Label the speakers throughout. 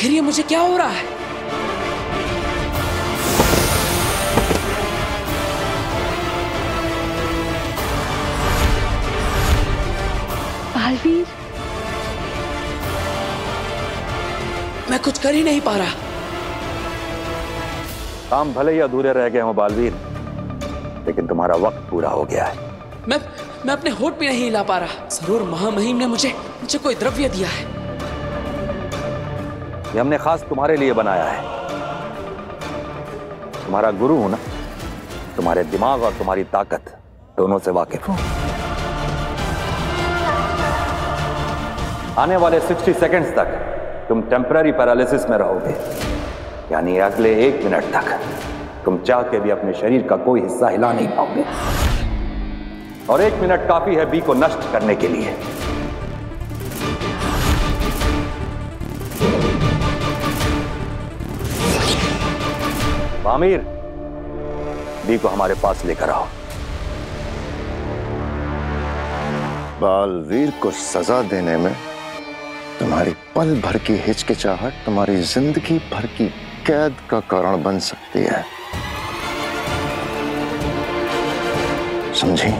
Speaker 1: आखिर ये मुझे क्या हो रहा है?
Speaker 2: बालवीर,
Speaker 1: मैं कुछ कर ही नहीं पा रहा।
Speaker 3: काम भले ही अधूरे रह गए हो बालवीर, लेकिन तुम्हारा वक्त पूरा हो गया है।
Speaker 1: मैं अपने होठ भी नहीं हिला पा रहा। जरूर महामहिम ने मुझे कोई द्रव्य दिया है।
Speaker 3: ये हमने खास तुम्हारे लिए बनाया है। तुम्हारा गुरु हूं ना, तुम्हारे दिमाग और तुम्हारी ताकत दोनों से वाकिफ हूं। आने वाले 60 सेकंड्स तक तुम टेम्पररी पैरालिसिस में रहोगे, यानी अगले 1 मिनट तक तुम चाह के भी अपने शरीर का कोई हिस्सा हिला नहीं पाओगे। और 1 मिनट काफी है बी को नष्ट करने के लिए। आमिर, बी को हमारे पास लेकर आओ।
Speaker 4: बालवीर को सजा देने में तुम्हारी पल भर की हिचकिचाहट तुम्हारी जिंदगी भर की कैद का कारण बन सकती है, समझी?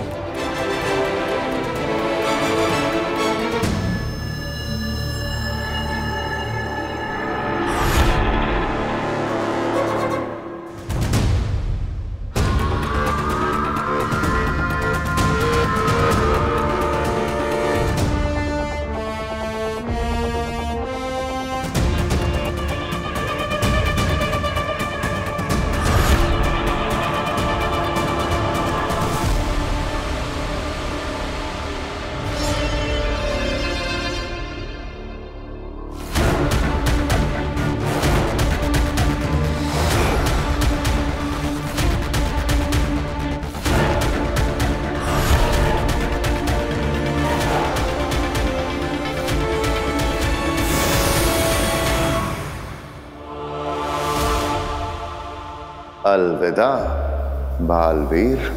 Speaker 4: अलविदा बालवीर।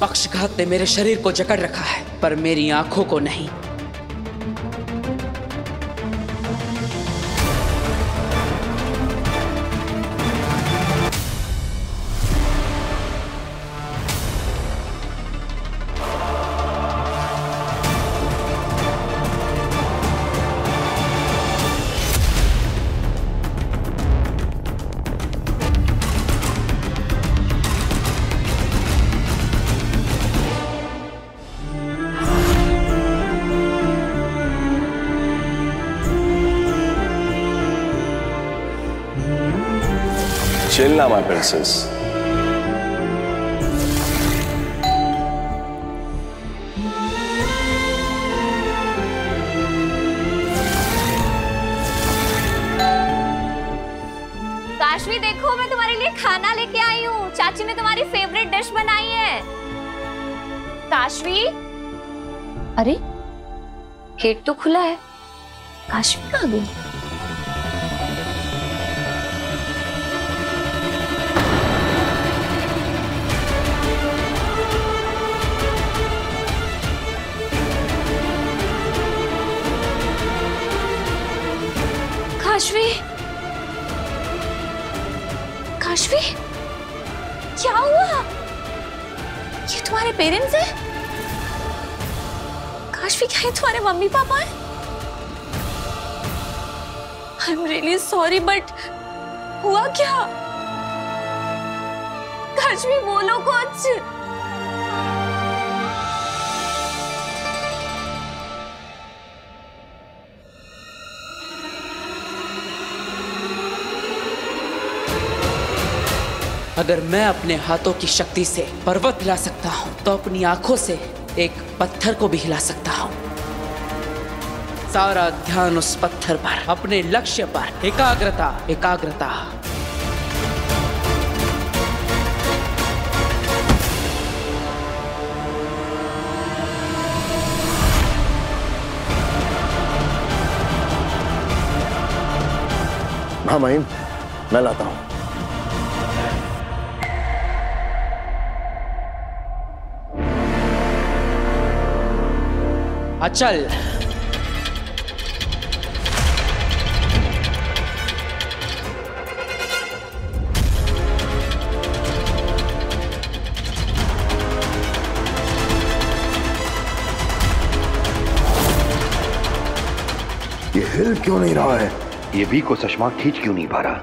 Speaker 1: पक्षघात ने मेरे शरीर को जकड़ रखा है, पर मेरी आंखों को नहीं।
Speaker 4: Chill now, my princess.
Speaker 2: Kashvi, देखो मैं तुम्हारे लिए खाना लेके आई हूँ। चाची ने तुम्हारी फेवरेट डिश बनाई है। काशवी, अरे गेट तो खुला है, काशवी कहाँ गई? काशवी, काशवी, क्या हुआ? ये तुम्हारे पेरेंट्स हैं? काशवी, क्या ये तुम्हारे मम्मी पापा हैं? I am really sorry, but हुआ क्या? काशवी, बोलो कुछ।
Speaker 1: अगर मैं अपने हाथों की शक्ति से पर्वत हिला सकता हूं, तो अपनी आंखों से एक पत्थर को भी हिला सकता हूं। सारा ध्यान उस पत्थर पर, अपने लक्ष्य पर। एकाग्रता, एकाग्रता।
Speaker 4: हाँ महिम, मैं लाता हूं।
Speaker 1: अचल।
Speaker 4: ये हिल क्यों नहीं रहा है?
Speaker 3: ये भी को चश्मा खींच क्यों नहीं पा रहा?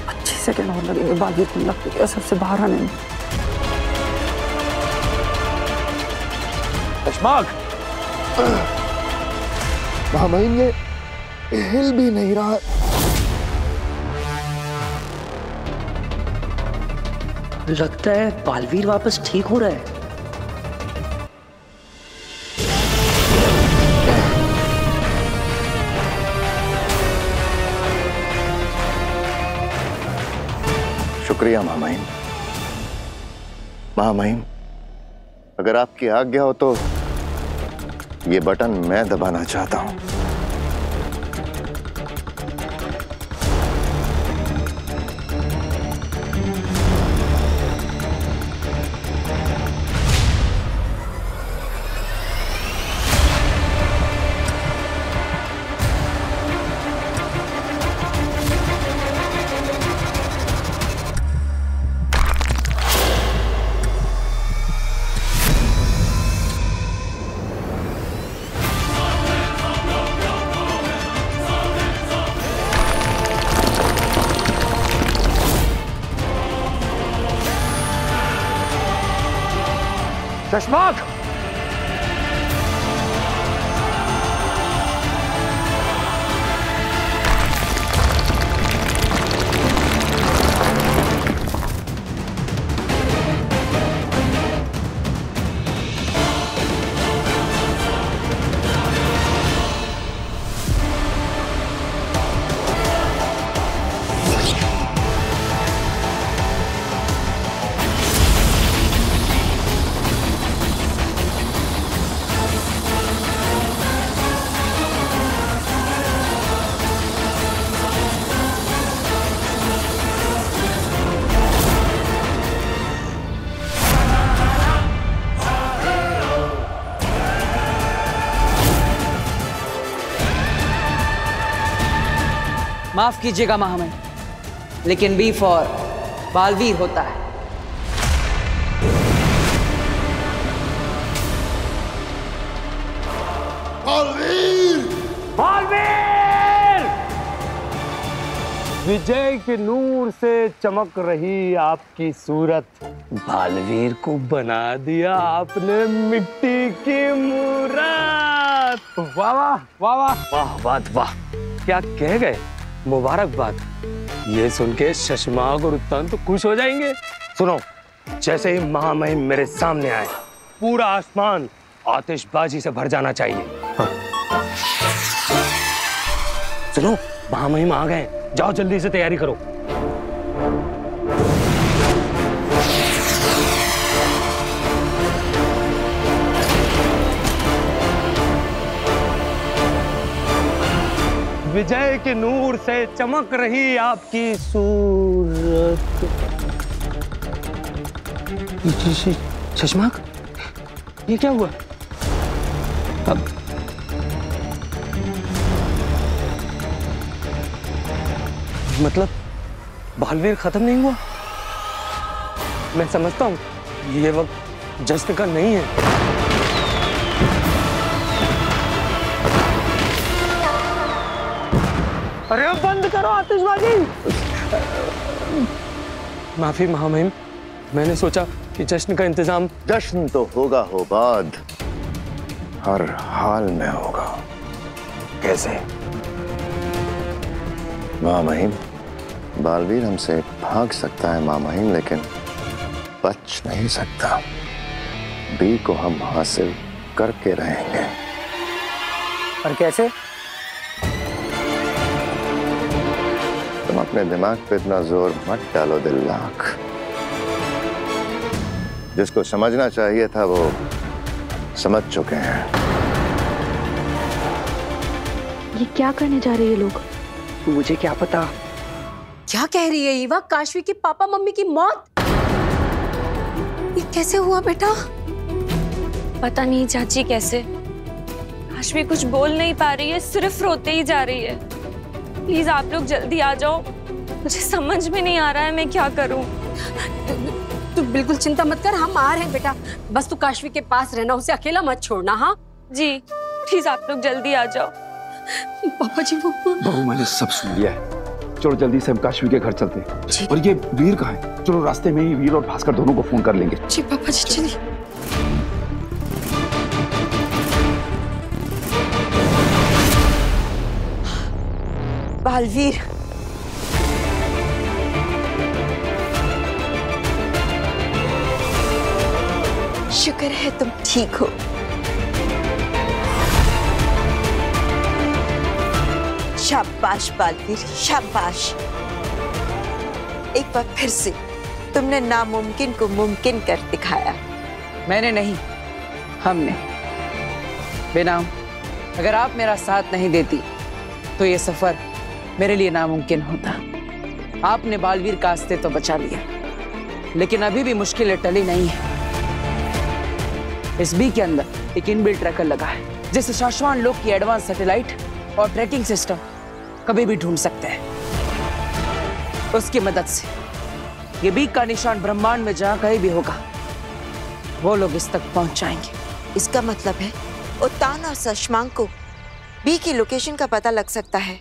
Speaker 5: 25 सेकंड और लगेंगे बालवीर को लग के असर से बाहर आने में।
Speaker 3: चश्माक!
Speaker 4: महामहिम ये हिल भी नहीं रहा है।
Speaker 1: लगता है बालवीर वापस ठीक हो रहा है।
Speaker 4: शुक्रिया महामहिम। महामहिम, अगर आपकी आज्ञा हो तो ये बटन मैं दबाना चाहता हूं।
Speaker 3: चश्माक!
Speaker 1: माफ कीजिएगा महामहिम, लेकिन बी फॉर बालवीर होता है।
Speaker 4: बालवीर!
Speaker 6: बालवीर! विजय के नूर से चमक रही आपकी सूरत, बालवीर को बना दिया आपने मिट्टी की मूरत। वाह वाह वाह वाह वाह वाह वाह, क्या कह गए, मुबारकबाद। ये सुन के शशमाक और उत्तान तो खुश हो जाएंगे। सुनो, जैसे ही महामहिम मेरे सामने आए, पूरा आसमान आतिशबाजी से भर जाना चाहिए। हाँ। सुनो, महामहिम आ गए, जाओ जल्दी से तैयारी करो। विजय के नूर से चमक रही आपकी सूरत। चश्माक, ये क्या हुआ? अब मतलब बालवीर खत्म नहीं हुआ? मैं समझता हूं ये वक्त जश्न का नहीं है। अरे अब बंद करो आतिशबाजी। माफी महामहिम, मैंने सोचा कि जश्न का इंतजाम।
Speaker 4: जश्न तो होगा हो बाद, हर हाल में होगा। कैसे? महामहिम, बालवीर हमसे भाग सकता है महामहिम, लेकिन बच नहीं सकता। बी को हम हासिल करके रहेंगे।
Speaker 5: पर कैसे?
Speaker 4: तुम अपने दिमाग पे इतना जोर मत डालो दिल्लाक। जिसको समझना चाहिए था वो समझ चुके हैं।
Speaker 7: ये क्या करने जा रहे हैं ये लोग?
Speaker 5: मुझे क्या पता।
Speaker 8: क्या कह रही है ईवा? काशवी की पापा मम्मी की मौत? ये कैसे हुआ बेटा?
Speaker 2: पता नहीं चाची कैसे। काशवी कुछ बोल नहीं पा रही है, सिर्फ रोते ही जा रही है। प्लीज आप लोग जल्दी आ जाओ, मुझे समझ में नहीं आ रहा है मैं क्या करूं।
Speaker 8: तू बिल्कुल चिंता मत कर, हम आ रहे हैं बेटा। बस तू काशवी के पास रहना, उसे अकेला मत छोड़ना। हाँ,
Speaker 2: जी प्लीज आप लोग जल्दी आ जाओ।
Speaker 8: पापा जी वो
Speaker 9: बहू मैंने सब सुन लिया है, चलो जल्दी से हम काशवी के घर चलते हैं। और ये वीर कहाँ है? चलो रास्ते में ही वीर और भास्कर दोनों को फोन कर लेंगे।
Speaker 8: जी पापा जी चलिए।
Speaker 10: बालवीर, शुक्र है तुम ठीक हो। शाबाश बालवीर, शाबाश। एक बार फिर से तुमने नामुमकिन को मुमकिन कर दिखाया।
Speaker 1: मैंने नहीं, हमने। बेनाम, अगर आप मेरा साथ नहीं देती तो ये सफर मेरे लिए नामुमकिन होता। आपने बालवीर का अस्ते तो बचा लिया, लेकिन अभी भी मुश्किलें टली नहीं है। इस बी के अंदर एक इनबिल्ट ट्रैकर लगा है, जिसे शाश्वान लोग की एडवांस सैटेलाइट और ट्रैकिंग सिस्टम कभी भी ढूंढ सकते हैं। उसकी मदद से ये बी का निशान ब्रह्मांड में जहां कहीं भी होगा, वो लोग इस तक पहुंच जाएंगे।
Speaker 10: इसका मतलब है उत्तान और सशमांक को बी की लोकेशन का पता लग सकता है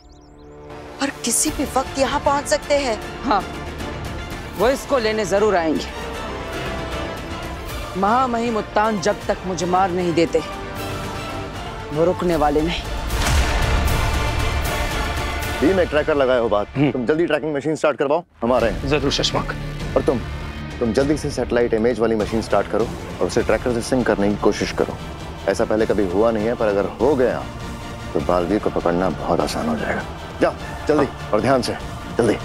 Speaker 10: और किसी भी वक्त यहाँ पहुंच सकते हैं।
Speaker 1: हाँ, वो इसको लेने जरूर आएंगे। महामहिम उत्तान जब तक मुझे मार नहीं देते, वो रुकने वाले नहीं।
Speaker 4: बी में ट्रैकर लगाए हो बात, तुम जल्दी ट्रैकिंग मशीन स्टार्ट करवाओ, हम आ रहे हैं।
Speaker 9: जरूर शशांक।
Speaker 4: और तुम जल्दी से सैटेलाइट इमेज वाली मशीन स्टार्ट करो और उसे ट्रैकर से सिंक करने की कोशिश करो। ऐसा पहले कभी हुआ नहीं है, पर अगर हो गया तो बालवीर को पकड़ना बहुत आसान हो जाएगा। जाओ जल्दी और ध्यान से, जल्दी।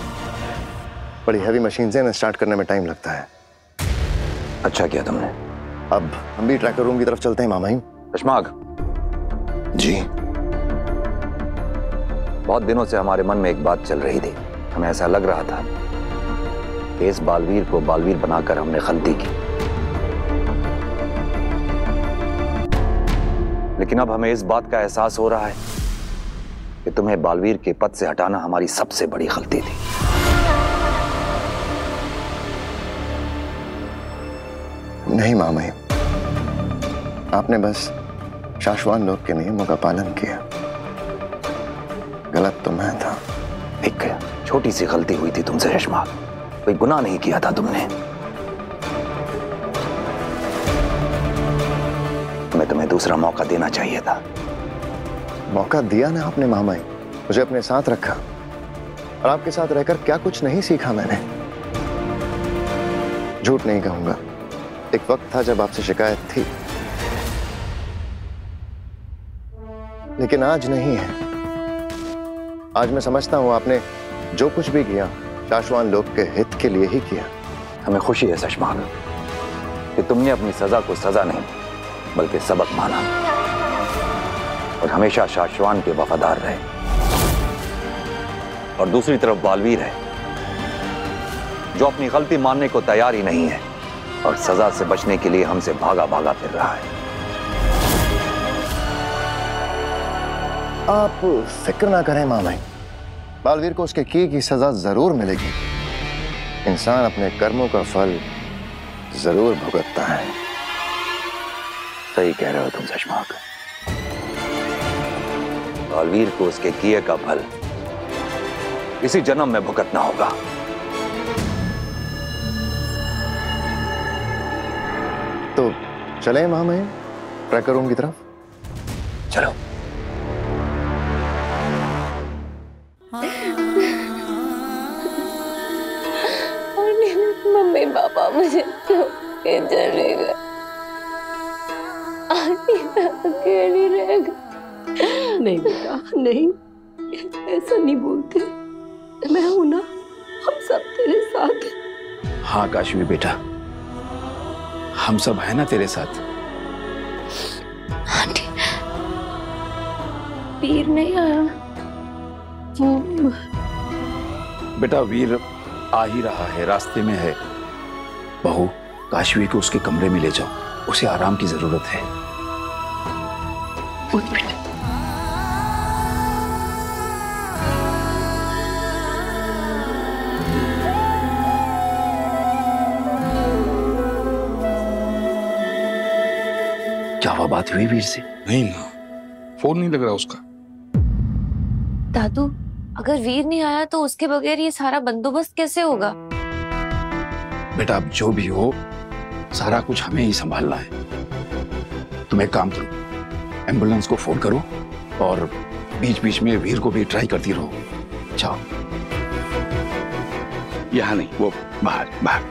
Speaker 4: बड़ी हैवी मशीन से ना स्टार्ट करने में टाइम लगता है।
Speaker 3: अच्छा किया तुमने।
Speaker 4: अब हम भी ट्रैकर रूम की तरफ चलते हैं मामाही।
Speaker 3: शशांक
Speaker 4: जी।
Speaker 3: बहुत दिनों से हमारे मन में एक बात चल रही थी। हमें ऐसा लग रहा था कि इस बालवीर को बालवीर बनाकर हमने गलती की, लेकिन अब हमें इस बात का एहसास हो रहा है कि तुम्हें बालवीर के पद से हटाना हमारी सबसे बड़ी गलती थी।
Speaker 4: नहीं मामाही, आपने बस शाश्वान लोग के नियमों का पालन किया। गलत तो मैं था।
Speaker 3: एक छोटी सी गलती हुई थी तुमसे शशांक, कोई गुनाह नहीं किया था तुमने। तुम्हें दूसरा मौका देना चाहिए था।
Speaker 4: मौका दिया ना आपने मामाई, मुझे अपने साथ रखा और आपके साथ रहकर क्या कुछ नहीं सीखा मैंने। झूठ नहीं कहूंगा, एक वक्त था जब आपसे शिकायत थी, लेकिन आज नहीं है। आज मैं समझता हूं आपने जो कुछ भी किया शाश्वान लोग के हित के लिए ही किया।
Speaker 3: हमें खुशी है शशांक कि तुमने अपनी सजा को सजा नहीं बल्कि सबक माना और हमेशा शाश्वान के वफादार रहे। और दूसरी तरफ बालवीर है जो अपनी गलती मानने को तैयार ही नहीं है और सजा से बचने के लिए हमसे भागा भागा फिर रहा है।
Speaker 4: आप फिक्र ना करें मामाई, बालवीर को उसके किए की सजा जरूर मिलेगी। इंसान अपने कर्मों का फल जरूर भुगतता है।
Speaker 3: सही कह रहे हो तुम शशांक। बालवीर को उसके किए का फल इसी जन्म में भुगतना होगा।
Speaker 4: तो चले मामाई ट्रैकर रूम की तरफ।
Speaker 3: चलो।
Speaker 2: मम्मी पापा मुझे छोड़ चले गए, अकेली रह गई।
Speaker 8: नहीं बेटा नहीं, ऐसा नहीं बोलते। मैं हूं ना, हम सब तेरे साथ हैं।
Speaker 9: हाँ काशवी बेटा, हम सब हैं ना तेरे साथ।
Speaker 2: आंटी, वीर नहीं आया?
Speaker 8: वो
Speaker 9: बेटा वीर आ ही रहा है, रास्ते में है। बहू, काशवी को उसके कमरे में ले जाओ, उसे आराम की जरूरत है।
Speaker 8: उठ बेटा।
Speaker 9: क्या हुआ सुबह बात हुई वीर से?
Speaker 11: नहीं माँ, फोन नहीं लग रहा उसका।
Speaker 2: दादू, अगर वीर नहीं आया तो उसके बगैर ये सारा बंदोबस्त कैसे होगा?
Speaker 9: बेटा अब जो भी हो, सारा कुछ हमें ही संभालना है। तुम एक काम करो, एम्बुलेंस को फोन करो और बीच बीच में वीर को भी ट्राई करती रहो। जाओ। यहाँ नहीं, वो बाहर बाहर।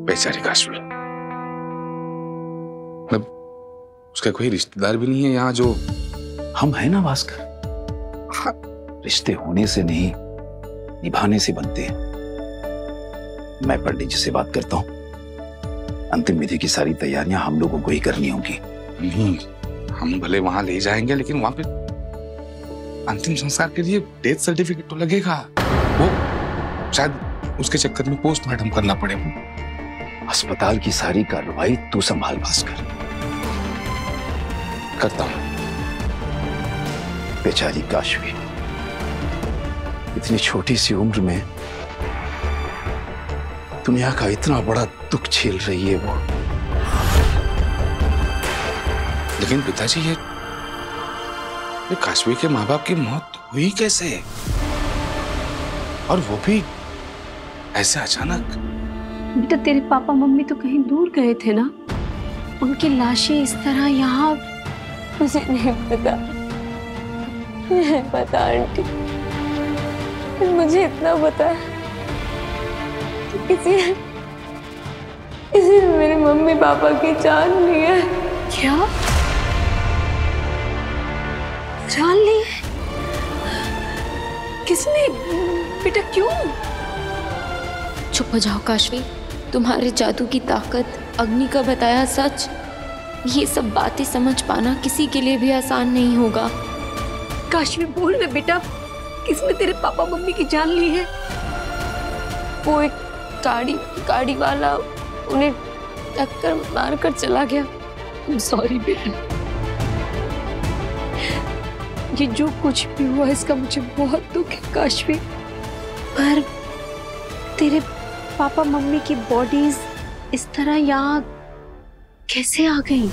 Speaker 11: बेचारी काश्वी, मतलब उसका कोई रिश्तेदार भी नहीं है यहाँ जो?
Speaker 9: हम है ना भास्कर। हाँ। रिश्ते होने से नहीं, निभाने से बनते हैं। मैं पंडित जी से बात करता हूँ। अंतिम विधि की सारी तैयारियां हम लोगों को ही करनी होंगी।
Speaker 11: नहीं, हम भले वहां ले जाएंगे, लेकिन वहां पे अंतिम संस्कार के लिए डेथ सर्टिफिकेट तो लगेगा। वो शायद उसके चक्कर में पोस्टमार्टम करना पड़े।
Speaker 9: अस्पताल की सारी कार्रवाई तू संभाल भास्कर।
Speaker 11: करता हूं।
Speaker 9: बेचारी काशवी, इतनी छोटी सी उम्र में दुनिया का इतना बड़ा दुख झेल रही है वो।
Speaker 11: लेकिन पिताजी, ये काशवी के माँ बाप की मौत हुई कैसे? और वो भी ऐसे अचानक?
Speaker 8: बेटा, तेरे पापा मम्मी तो कहीं दूर गए थे ना, उनकी लाशें इस तरह यहाँ।
Speaker 2: मुझे नहीं पता, नहीं पता आंटी। मुझे इतना पता है कि किसी ने मेरे मम्मी पापा की जान ली है।
Speaker 8: क्या जान ली है? किसने? बेटा क्यों?
Speaker 7: चुप हो जाओ काशवी, तुम्हारे जादू की ताकत, अग्नि का बताया सच, ये सब बातें समझ पाना किसी के लिए भी आसान नहीं होगा।
Speaker 8: काशवी बोल ना बेटा, किसने तेरे पापा मम्मी की जान ली है?
Speaker 2: वो एक गाड़ी वाला उन्हें टक्कर मारकर चला गया।
Speaker 8: सॉरी बेटा, ये जो कुछ भी हुआ इसका मुझे बहुत दुख है काशवी, पर तेरे पापा मम्मी की बॉडीज इस तरह यहाँ कैसे आ गई?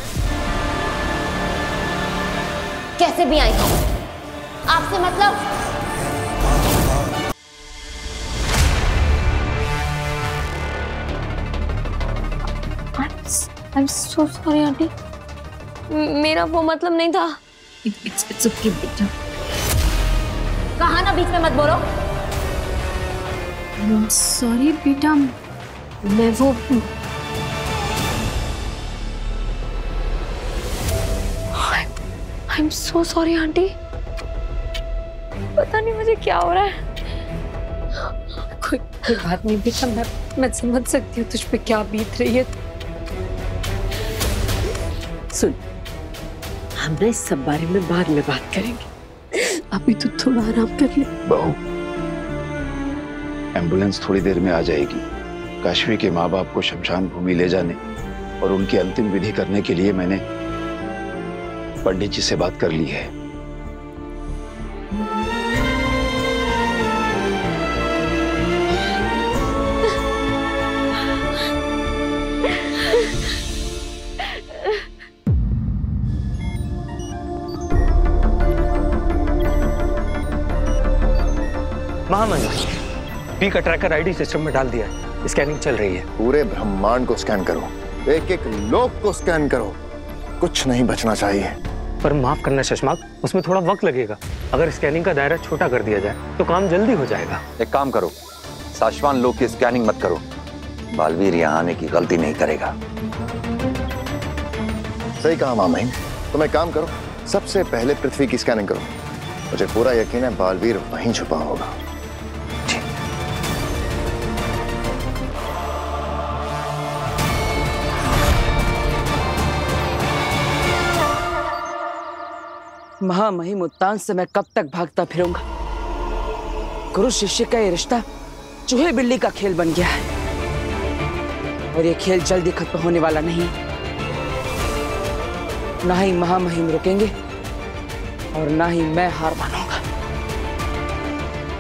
Speaker 7: कैसे भी आई आपसे मतलब?
Speaker 2: I'm so sorry आंटी, मेरा वो मतलब नहीं था।
Speaker 8: It's okay बेटा।
Speaker 7: कहा ना बीच में मत बोलो।
Speaker 8: सॉरी बेटा, मैं वो
Speaker 2: I'm so sorry आंटी, पता नहीं मुझे क्या हो रहा है।
Speaker 8: कोई बात नहीं बेटा, मैं समझ सकती हूँ तुझ पे क्या बीत रही है। सुन, हम ना इस सब बारे में बाद में बात करेंगे, अभी तो थोड़ा आराम कर ले।
Speaker 9: बहू, एम्बुलेंस थोड़ी देर में आ जाएगी। काशवी के माँ बाप को शमशान भूमि ले जाने और उनकी अंतिम विधि करने के लिए मैंने पंडित जी से बात कर ली है।
Speaker 6: महामंत्री, पी का ट्रैकर आईडी सिस्टम में डाल दिया है, स्कैनिंग चल रही है।
Speaker 4: पूरे ब्रह्मांड को स्कैन करो, एक एक लोक को स्कैन करो, कुछ नहीं बचना चाहिए।
Speaker 6: पर माफ करना शशमाक, उसमें थोड़ा वक्त लगेगा। अगर स्कैनिंग का दायरा छोटा कर दिया जाए तो काम जल्दी हो जाएगा।
Speaker 3: एक काम करो, साशवान लोक की स्कैनिंग मत करो, बालवीर यहाँ आने की गलती नहीं करेगा।
Speaker 4: सही कहा मामहीन, तुम एक काम करो, सबसे पहले पृथ्वी की स्कैनिंग करो। मुझे पूरा यकीन है बालवीर वहीं छुपा होगा।
Speaker 1: महामहिम उत्तान से मैं कब तक भागता फिरूंगा? गुरु शिष्य का ये रिश्ता चूहे बिल्ली का खेल बन गया है और ये खेल जल्दी खत्म होने वाला नहीं। ना ही महामहिम रुकेंगे और ना ही मैं हार मानूंगा।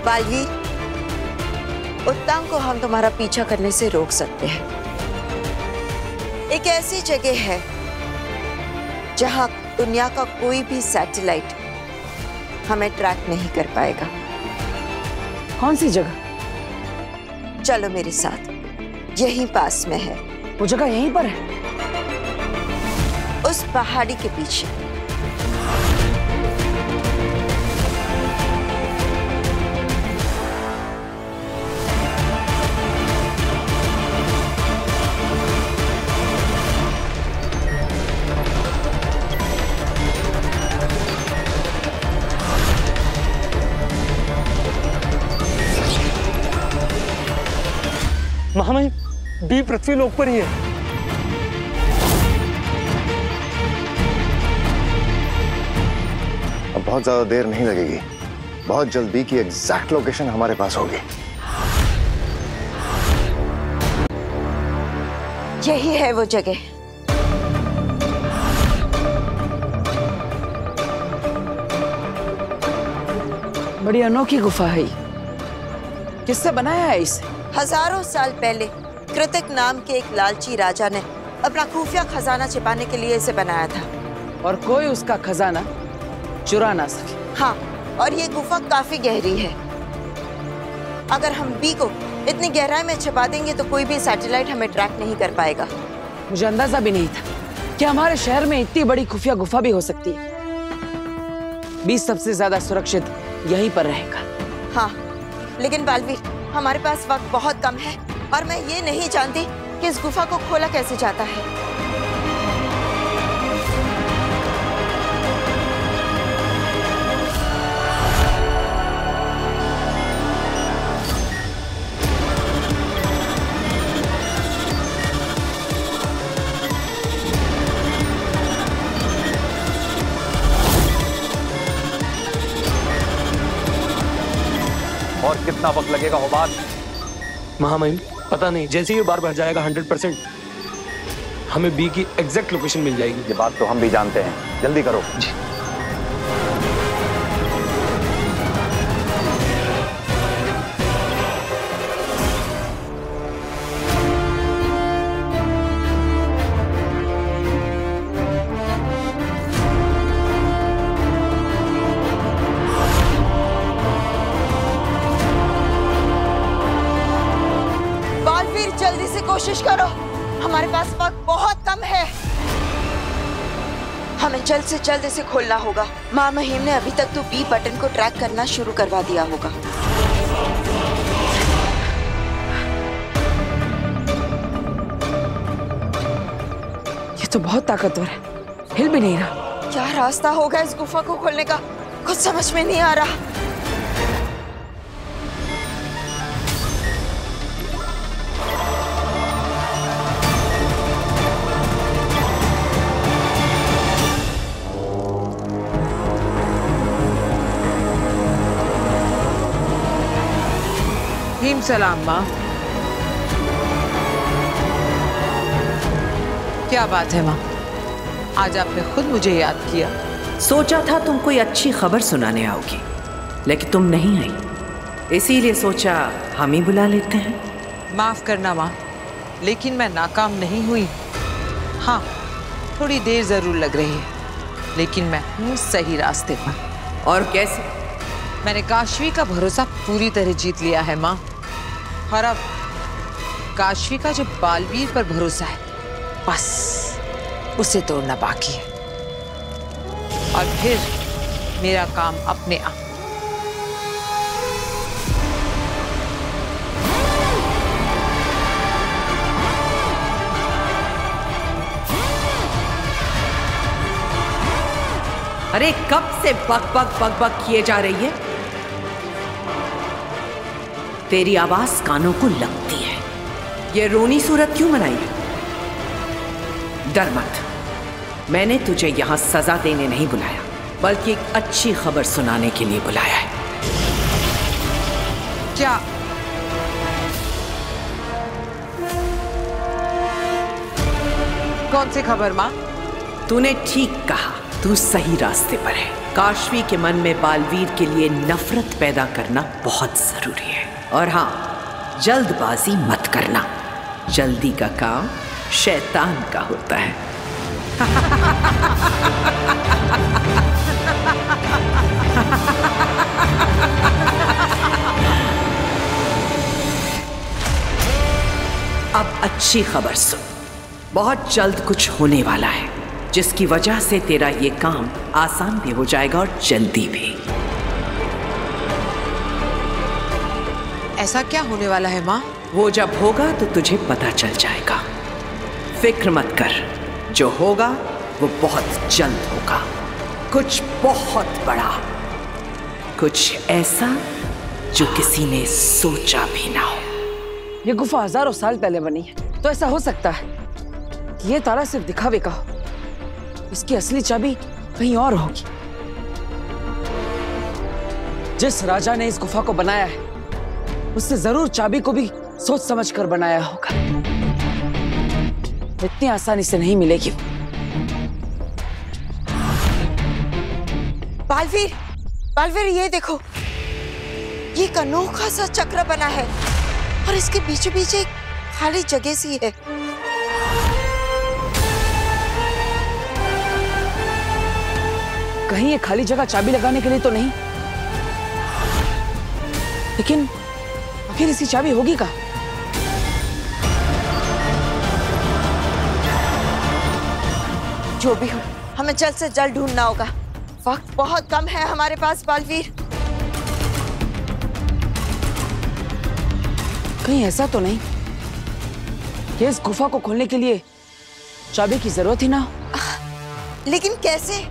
Speaker 10: बालवीर, उत्तान को हम तुम्हारा पीछा करने से रोक सकते हैं, एक ऐसी जगह है जहां दुनिया का कोई भी सैटेलाइट हमें ट्रैक नहीं कर पाएगा।
Speaker 1: कौन सी जगह?
Speaker 10: चलो मेरे साथ, यहीं पास में है।
Speaker 1: वो जगह यहीं पर है?
Speaker 10: उस पहाड़ी के पीछे।
Speaker 6: महामहिम, बी पृथ्वी लोक पर ही है।
Speaker 4: अब बहुत ज्यादा देर नहीं लगेगी, बहुत जल्द बी की एग्जैक्ट लोकेशन हमारे पास होगी।
Speaker 10: यही है वो जगह।
Speaker 1: बड़ी अनोखी गुफा है। किससे बनाया है इसे?
Speaker 10: हजारों साल पहले कृतिक नाम के एक लालची राजा ने अपना खुफिया खजाना छिपाने के लिए इसे बनाया था।
Speaker 1: और कोई उसका खजाना चुरा ना सके।
Speaker 10: हाँ, और ये गुफा काफी गहरी है। अगर हम बी को इतनी गहराई में छिपा देंगे तो कोई भी सैटेलाइट हमें ट्रैक नहीं कर पाएगा।
Speaker 1: मुझे अंदाजा भी नहीं था कि हमारे शहर में इतनी बड़ी खुफिया गुफा भी हो सकती है। बी सबसे ज्यादा सुरक्षित यहीं पर रहेगा।
Speaker 10: हाँ, लेकिन बालवीर, हमारे पास वक्त बहुत कम है और मैं ये नहीं जानती कि इस गुफा को खोला कैसे जाता है।
Speaker 3: और कितना वक्त लगेगा हुबाद?
Speaker 6: महामहिम, पता नहीं, जैसे ही बार भर जाएगा 100% हमें बी की एग्जैक्ट लोकेशन मिल जाएगी।
Speaker 3: ये बात तो हम भी जानते हैं, जल्दी करो।
Speaker 6: जी।
Speaker 10: जल्दी से कोशिश करो, हमारे पास वक्त बहुत कम है। हमें जल्द से जल्द इसे खोलना होगा। माँ महिम ने अभी तक तो बी बटन को ट्रैक करना शुरू करवा दिया होगा।
Speaker 1: ये तो बहुत ताकतवर है, हिल भी नहीं रहा।
Speaker 10: क्या रास्ता होगा इस गुफा को खोलने का, कुछ समझ में नहीं आ रहा।
Speaker 1: सलाम माँ।
Speaker 12: क्या बात है माँ, आज आपने खुद मुझे याद किया।
Speaker 13: सोचा था तुम कोई अच्छी खबर सुनाने आओगी, लेकिन तुम नहीं आई, इसीलिए सोचा हम ही बुला लेते हैं।
Speaker 12: माफ करना माँ, लेकिन मैं नाकाम नहीं हुई। हाँ, थोड़ी देर जरूर लग रही है, लेकिन मैं हूँ सही रास्ते पर।
Speaker 13: और कैसे?
Speaker 12: मैंने काशवी का भरोसा पूरी तरह जीत लिया है माँ, और अब काशवी का जो बालवीर पर भरोसा है, बस उसे तोड़ना बाकी है, और फिर मेरा काम अपने आप।
Speaker 13: अरे कब से बक बक बक बक किए जा रही है? तेरी आवाज कानों को लगती है। ये रोनी सूरत क्यों बनाई है? डर मत, मैंने तुझे यहां सजा देने नहीं बुलाया, बल्कि एक अच्छी खबर सुनाने के लिए बुलाया है।
Speaker 12: क्या? कौन सी खबर माँ?
Speaker 13: तूने ठीक कहा, तू सही रास्ते पर है। काशवी के मन में बालवीर के लिए नफरत पैदा करना बहुत जरूरी है। और हाँ, जल्दबाजी मत करना, जल्दी का काम शैतान का होता है। अब अच्छी खबर सुन, बहुत जल्द कुछ होने वाला है जिसकी वजह से तेरा ये काम आसान भी हो जाएगा और जल्दी भी।
Speaker 12: ऐसा क्या होने वाला है माँ?
Speaker 13: वो जब होगा तो तुझे पता चल जाएगा। फिक्र मत कर, जो होगा वो बहुत जल्द होगा। कुछ बहुत बड़ा, कुछ ऐसा जो किसी ने सोचा भी ना हो।
Speaker 1: ये गुफा हजारों साल पहले बनी है, तो ऐसा हो सकता है कि ये ताला सिर्फ दिखावे का हो। इसकी असली चाबी कहीं और होगी। जिस राजा ने इस गुफा को बनाया है उसने जरूर चाबी को भी सोच समझ कर बनाया होगा। इतनी आसानी से नहीं मिलेगी।
Speaker 10: बालवीर, बालवीर ये देखो, ये एक अनोखा सा चक्र बना है और इसके बीचों बीच एक खाली जगह सी है।
Speaker 1: कहीं ये खाली जगह चाबी लगाने के लिए तो नहीं, लेकिन आखिर इसकी चाबी होगी कहाँ?
Speaker 10: जो भी हो, हमें जल्द से जल्द ढूंढना होगा। वक्त बहुत कम है हमारे पास बालवीर।
Speaker 1: कहीं ऐसा तो नहीं कि इस गुफा को खोलने के लिए चाबी की जरूरत ही ना हो?
Speaker 10: लेकिन कैसे?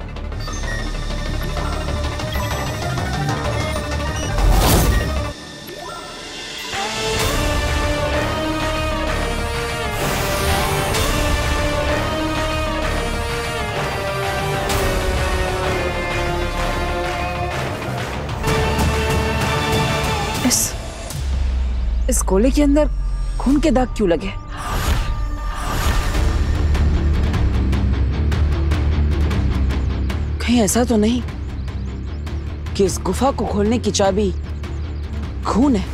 Speaker 1: इस गोले के अंदर खून के दाग क्यों लगे? कहीं ऐसा तो नहीं कि इस गुफा को खोलने की चाबी खून है?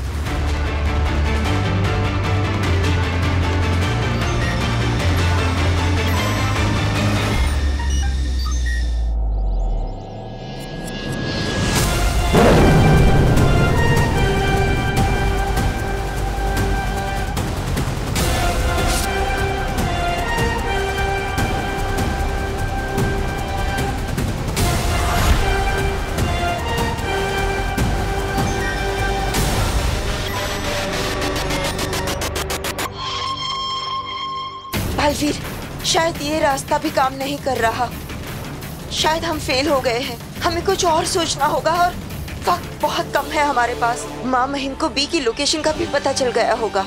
Speaker 10: बालवीर, शायद ये रास्ता भी काम नहीं कर रहा। शायद हम फेल हो गए हैं। हमें कुछ और सोचना होगा और वक्त बहुत कम है हमारे पास। माँ महिम को बी की लोकेशन का भी पता चल गया होगा।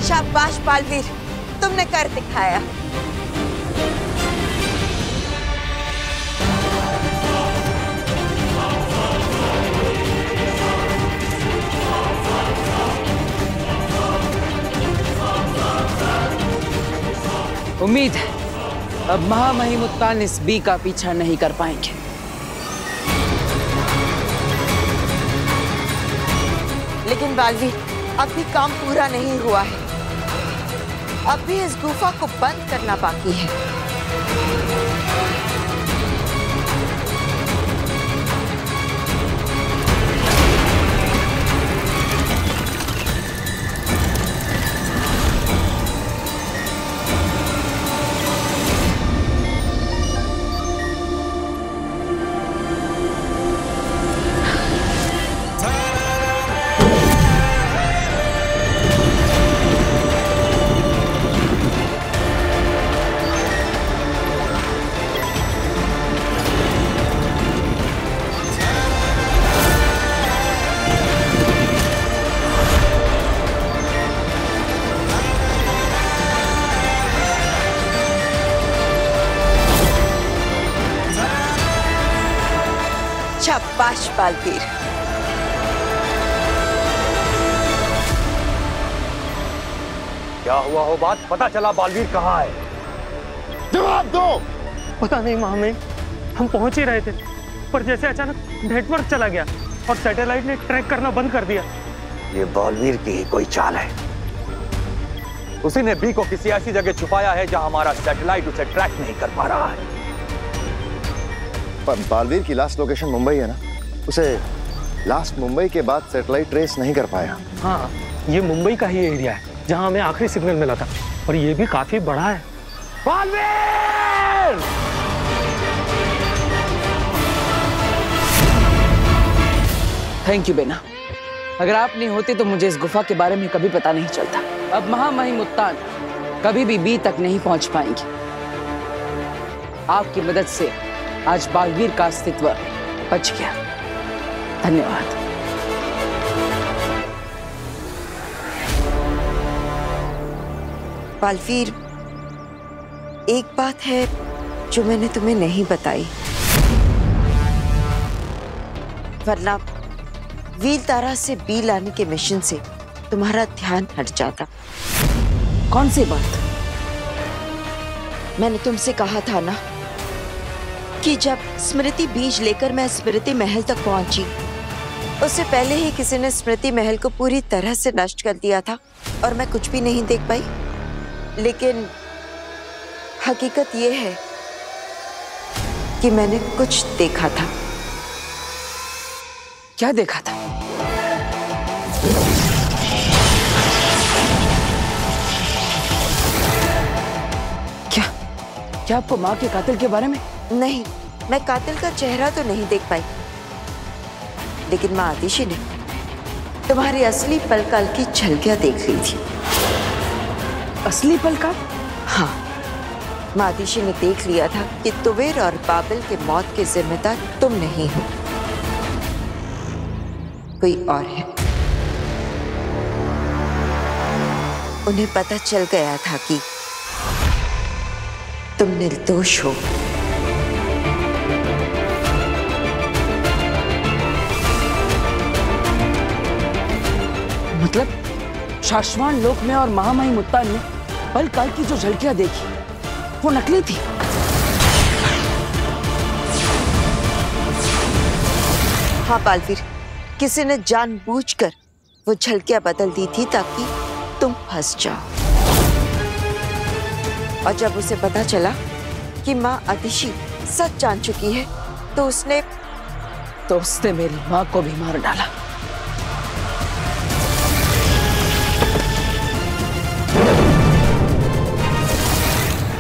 Speaker 10: शाबाश बालवीर, तुमने कर दिखाया।
Speaker 1: उम्मीद है अब महामहिमुत्तान इस बी का पीछा नहीं कर पाएंगे।
Speaker 10: लेकिन बालवीर, अब भी काम पूरा नहीं हुआ है। अब भी इस गुफा को बंद करना बाकी है। शाबाश बालवीर।
Speaker 6: क्या हुआ हो बात? पता चला बालवीर कहाँ है?
Speaker 4: जवाब दो।
Speaker 6: पता नहीं माँ में हम पहुंच ही रहे थे, पर जैसे अचानक नेटवर्क चला गया और सैटेलाइट ने ट्रैक करना बंद कर दिया।
Speaker 3: ये बालवीर की ही कोई चाल है। उसी ने बी को किसी ऐसी जगह छुपाया है जहां हमारा सैटेलाइट उसे ट्रैक नहीं कर पा रहा है।
Speaker 4: पर बालवीर की लास्ट लोकेशन मुंबई है ना, उसे लास्ट मुंबई के बाद सैटेलाइट ट्रेस नहीं कर पाया।
Speaker 6: हाँ, ये मुंबई का ही एरिया है जहां हमें आखिरी सिग्नल मिला था, और ये भी काफी बड़ा है।
Speaker 3: बालवीर!
Speaker 1: थैंक यू बेना, अगर आप नहीं होते तो मुझे इस गुफा के बारे में कभी पता नहीं चलता। अब महामहिम उत्तान कभी भी बी तक नहीं पहुंच पाएंगी। आपकी मदद से आज बालवीर का अस्तित्व बच गया। धन्यवाद।
Speaker 10: बालवीर, एक बात है जो मैंने तुम्हें नहीं बताई, वरना व्हील तारा से बी लाने के मिशन से तुम्हारा ध्यान हट जाता।
Speaker 1: कौन सी बात?
Speaker 10: मैंने तुमसे कहा था ना कि जब स्मृति बीज लेकर मैं स्मृति महल तक पहुंची, उससे पहले ही किसी ने स्मृति महल को पूरी तरह से नष्ट कर दिया था और मैं कुछ भी नहीं देख पाई। लेकिन हकीकत यह है कि मैंने कुछ देखा था।
Speaker 1: क्या देखा था? क्या आपको माँ के कातिल के बारे में?
Speaker 10: नहीं, मैं कातिल का चेहरा तो नहीं देख पाई, लेकिन माँ आतिशी ने तुम्हारी असली पलकाल की झलकियां देख ली थी।
Speaker 1: असली पलकाल?
Speaker 10: हाँ, माँ आतिशी ने देख लिया था कि तुवेर और बाबिल के मौत के जिम्मेदार तुम नहीं हो, कोई और है। उन्हें पता चल गया था कि तुम निर्दोष हो।
Speaker 1: मतलब शाश्वान लोक में और महामहिम उत्तान ने पलकाल की जो झलकियां देखी वो नकली थी?
Speaker 10: हाँ बालवीर, किसी ने जानबूझकर वो झलकियां बदल दी थी ताकि तुम फंस जाओ। और जब उसे पता चला कि माँ आतिशी सच जान चुकी है तो उसने
Speaker 1: मेरी माँ को भी मार डाला।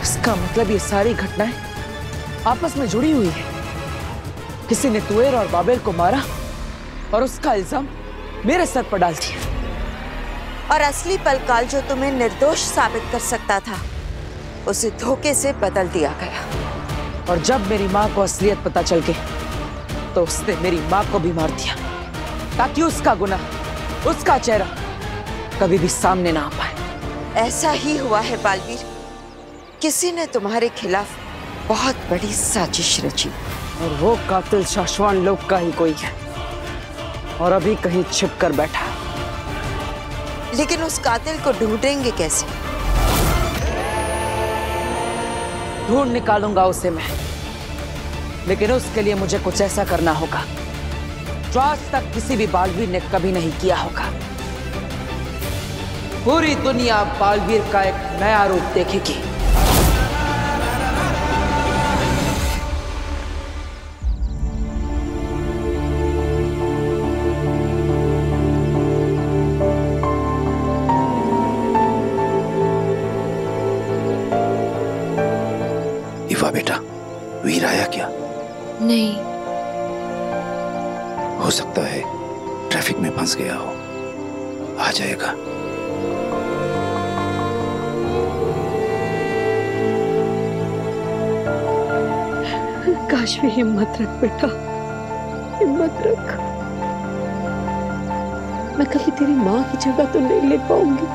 Speaker 1: इसका मतलब ये सारी घटनाएं आपस में जुड़ी हुई है। किसी ने तुवेर और बाबेल को मारा और उसका इल्जाम मेरे सर पर डाल दिया।
Speaker 10: और असली पलकाल जो तुम्हें निर्दोष साबित कर सकता था, उसे धोखे से बदल दिया गया।
Speaker 1: और जब मेरी माँ को असलियत पता चल गई तो उसने मेरी माँ को भी मार दिया ताकि उसका गुनाह, उसका चेहरा कभी भी सामने ना आ पाए।
Speaker 10: ऐसा ही हुआ है बालवीर, किसी ने तुम्हारे खिलाफ बहुत बड़ी साजिश रची।
Speaker 1: और वो कातिल शाश्वान लोक का ही कोई है और अभी कहीं छिप कर बैठा है।
Speaker 10: लेकिन उस कातिल को ढूंढेंगे कैसे?
Speaker 1: ढूंढ निकालूंगा उसे मैं, लेकिन उसके लिए मुझे कुछ ऐसा करना होगा जो आज तक किसी भी बालवीर ने कभी नहीं किया होगा। पूरी दुनिया बालवीर का एक नया रूप देखेगी।
Speaker 9: बेटा, वीर आया क्या?
Speaker 7: नहीं।
Speaker 9: हो सकता है ट्रैफिक में फंस गया हो, आ जाएगा।
Speaker 8: काश भी हिम्मत रख बेटा, हिम्मत रख। मैं कभी तेरी माँ की जगह तो नहीं ले पाऊंगी,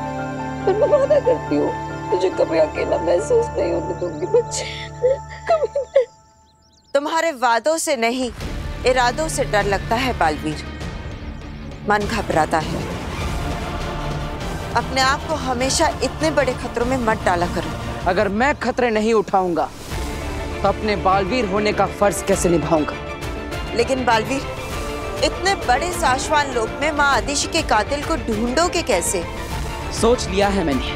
Speaker 8: पर मैं वादा करती हूँ तुझे कभी अकेला महसूस नहीं होने दूंगी बच्चे।
Speaker 10: तुम्हारे वादों से नहीं, इरादों से डर लगता है बालवीर। मन घबराता है। अपने आप को हमेशा इतने बड़े खतरों में मत डाला करो।
Speaker 1: अगर मैं खतरे नहीं उठाऊंगा तो अपने बालवीर होने का फर्ज कैसे निभाऊंगा?
Speaker 10: लेकिन बालवीर, इतने बड़े साशवान लोक में माँ आदिशि के कातिल को ढूंढोगे कैसे?
Speaker 1: सोच लिया है मैंने,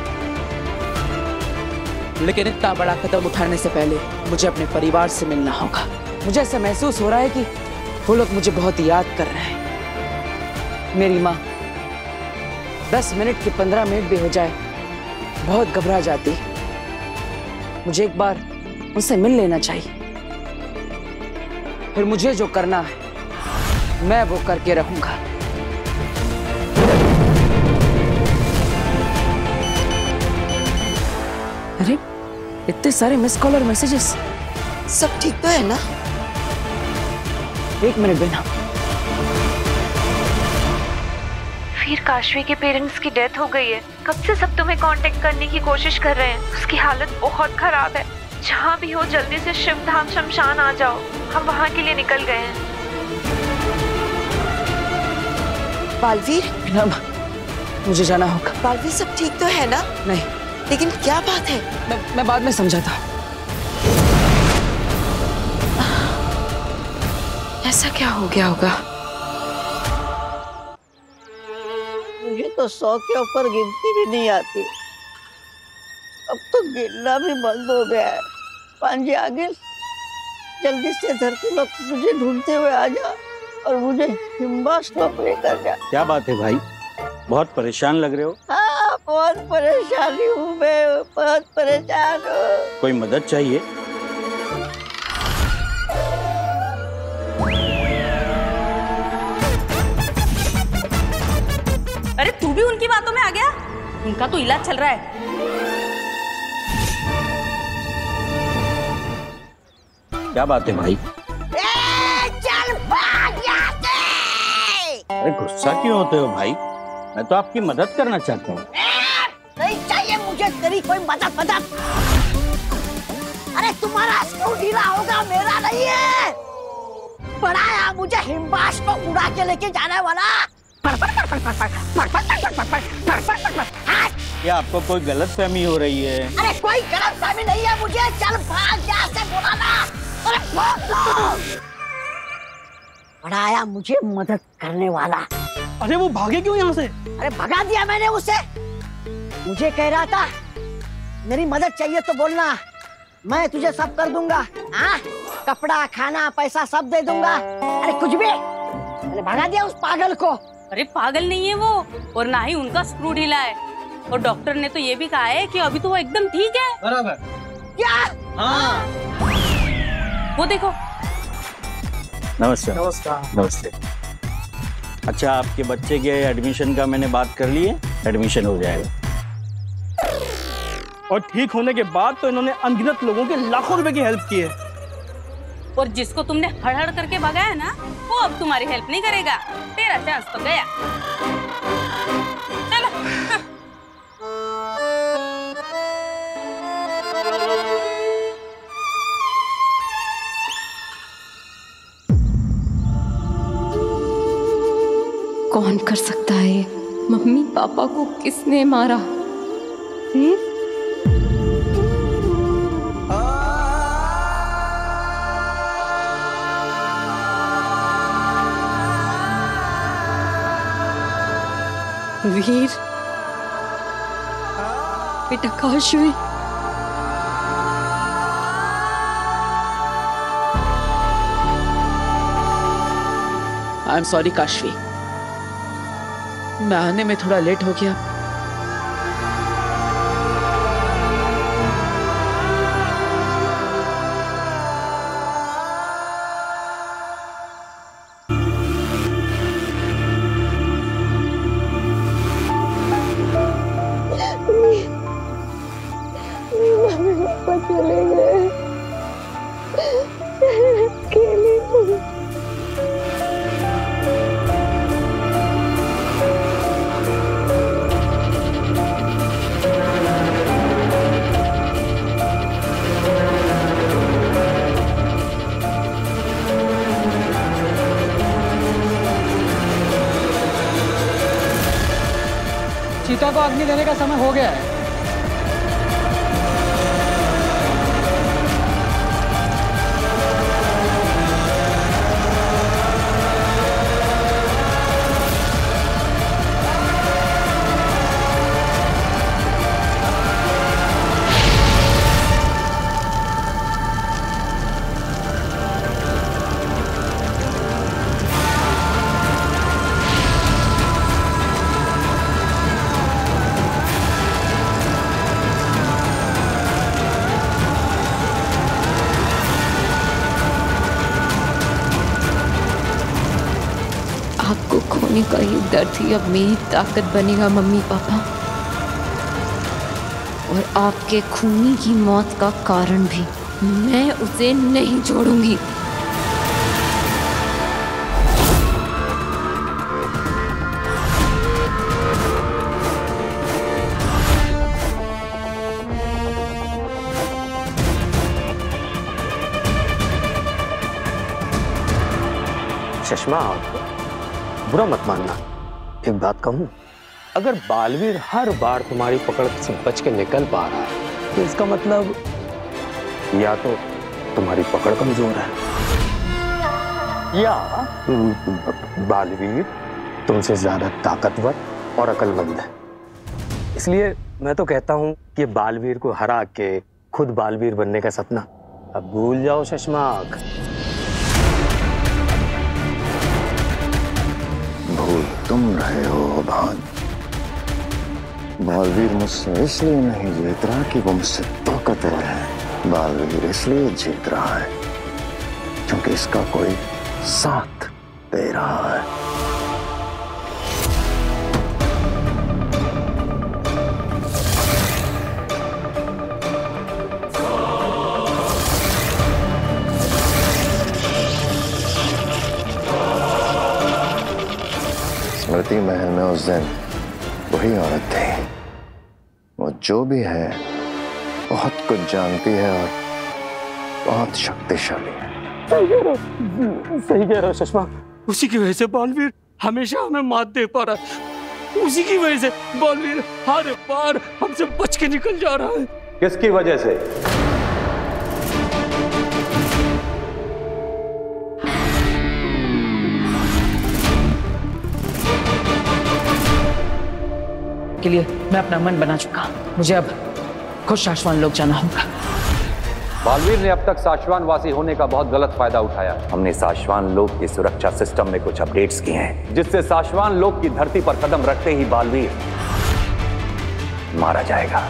Speaker 1: लेकिन इतना बड़ा कदम उठाने से पहले मुझे अपने परिवार से मिलना होगा। मुझे ऐसा महसूस हो रहा है कि वो लोग मुझे बहुत याद कर रहे हैं। मेरी माँ 10 मिनट के 15 मिनट भी हो जाए बहुत घबरा जाती। मुझे एक बार उनसे मिल लेना चाहिए, फिर मुझे जो करना है मैं वो करके रहूंगा। अरे इतने सारे मिस कॉल और मैसेजेस,
Speaker 10: सब ठीक तो है ना?
Speaker 1: एक मिनट बिना।
Speaker 2: फिर काशवी के पेरेंट्स की डेथ हो गई है। कब से सब तुम्हें कांटेक्ट करने की कोशिश कर रहे हैं। उसकी हालत बहुत खराब है। जहाँ भी हो जल्दी से शिवधाम शमशान आ जाओ, हम वहाँ के लिए निकल गए हैं।
Speaker 10: बालवीर,
Speaker 1: मुझे जाना होगा।
Speaker 10: बालवीर, सब ठीक तो है ना?
Speaker 1: नहीं।
Speaker 10: लेकिन क्या बात है?
Speaker 1: मैं बाद में समझाता।
Speaker 10: ऐसा क्या हो गया होगा?
Speaker 5: मुझे तो 100 के ऊपर गिनती भी नहीं आती। अब तो गिनना भी बंद हो गया है। पांजे आगे जल्दी से धरती लोग मुझे ढूंढते हुए आ जा और मुझे हिम्बाश्लोक लेकर जा।
Speaker 6: क्या बात है भाई, बहुत परेशान लग रहे हो?
Speaker 5: हाँ, बहुत परेशानी हूँ मैं, बहुत परेशान हूँ।
Speaker 6: कोई मदद चाहिए?
Speaker 14: अरे तू भी उनकी बातों में आ गया? उनका तो इलाज चल रहा है।
Speaker 6: क्या बात है भाई?
Speaker 5: चल भाग यहाँ से!
Speaker 6: अरे गुस्सा क्यों होते हो भाई? मैं तो आपकी मदद करना चाहता हूँ।
Speaker 5: नहीं चाहिए मुझे तेरी कोई मदद। अरे तुम्हारा स्क्रू ढीला होगा, मेरा नहीं है। बढ़ाया मुझे हिम्बाश को उड़ा के लेके जाने वाला।
Speaker 6: क्या आपको कोई गलतफहमी हो रही है?
Speaker 5: अरे कोई गलतफहमी नहीं है मुझे। चल भाग यहाँ से, बोला ना। अरे बढ़ाया मुझे मदद करने वाला।
Speaker 6: अरे वो भागे क्यों यहाँ से?
Speaker 5: अरे भगा दिया मैंने उसे। मुझे कह रहा था मेरी मदद चाहिए तो बोलना, मैं तुझे सब कर दूंगा। हाँ, कपड़ा, खाना, पैसा सब दे दूंगा। अरे कुछ भी। मैंने भगा दिया उस पागल को।
Speaker 14: अरे पागल नहीं है वो, और ना ही उनका स्क्रू ढीला है। और डॉक्टर ने तो ये भी कहा है कि अभी तो वो एकदम ठीक है।
Speaker 6: बराबर।
Speaker 5: क्या?
Speaker 6: हाँ।
Speaker 14: वो देखो।
Speaker 6: नमस्कार। नमस्ते। अच्छा, आपके बच्चे के एडमिशन का मैंने बात कर ली है, एडमिशन हो जाएगा।
Speaker 15: और ठीक होने के बाद तो इन्होंने अनगिनत लोगों के लाखों रुपए की हेल्प की है।
Speaker 14: और जिसको तुमने हड़ करके भगाया ना, वो अब तुम्हारी हेल्प नहीं करेगा। तेरा चांस तो गया। चलो।
Speaker 7: कौन कर सकता है? मम्मी पापा को किसने मारा?
Speaker 8: वीर, बेटा Kashvi,
Speaker 1: I am sorry Kashvi, मैं आने में थोड़ा लेट हो गया।
Speaker 5: चले गए अकेले।
Speaker 15: चीता को अग्नि देने का समय हो गया है।
Speaker 7: खोने का ये दर्द ही अब मेरी ताकत बनेगा मम्मी पापा, और आपके खूनी की मौत का कारण भी। मैं उसे नहीं छोड़ूंगी।
Speaker 6: चश्मा, बुरा मत मानना, एक बात कहूं, अगर बालवीर हर बार तुम्हारी पकड़ से बच के निकल पा रहा है तो इसका मतलब या तो तुम्हारी पकड़ कमजोर है या बालवीर तुमसे ज्यादा ताकतवर और अक्लमंद है। इसलिए मैं तो कहता हूं कि बालवीर को हरा के खुद बालवीर बनने का सपना अब भूल जाओ शशमाक।
Speaker 4: भूल तुम रहे हो भान। बालवीर मुझसे इसलिए नहीं जीत रहा कि वो मुझसे ताकतवर है। बालवीर इसलिए जीत रहा है क्योंकि इसका कोई साथ दे रहा है। स्मृति महल में उस दिन वही औरत थी। वो जो भी है बहुत कुछ जानती है और बहुत शक्तिशाली है।
Speaker 6: सही कह रहा चश्मा, उसी की वजह से बालवीर हमेशा हमें मात दे पा रहा है। उसी की वजह से बालवीर हर बार हमसे बच के निकल जा रहा है।
Speaker 3: किसकी वजह से?
Speaker 1: के लिए मैं अपना मन बना चुका। मुझे अब खुद शाश्वान लोक जाना होगा।
Speaker 3: बालवीर ने अब तक साशवान वासी होने का बहुत गलत फायदा उठाया। हमने साशवान लोक की सुरक्षा सिस्टम में कुछ अपडेट्स किए हैं जिससे साशवान लोक की धरती पर कदम रखते ही बालवीर मारा जाएगा।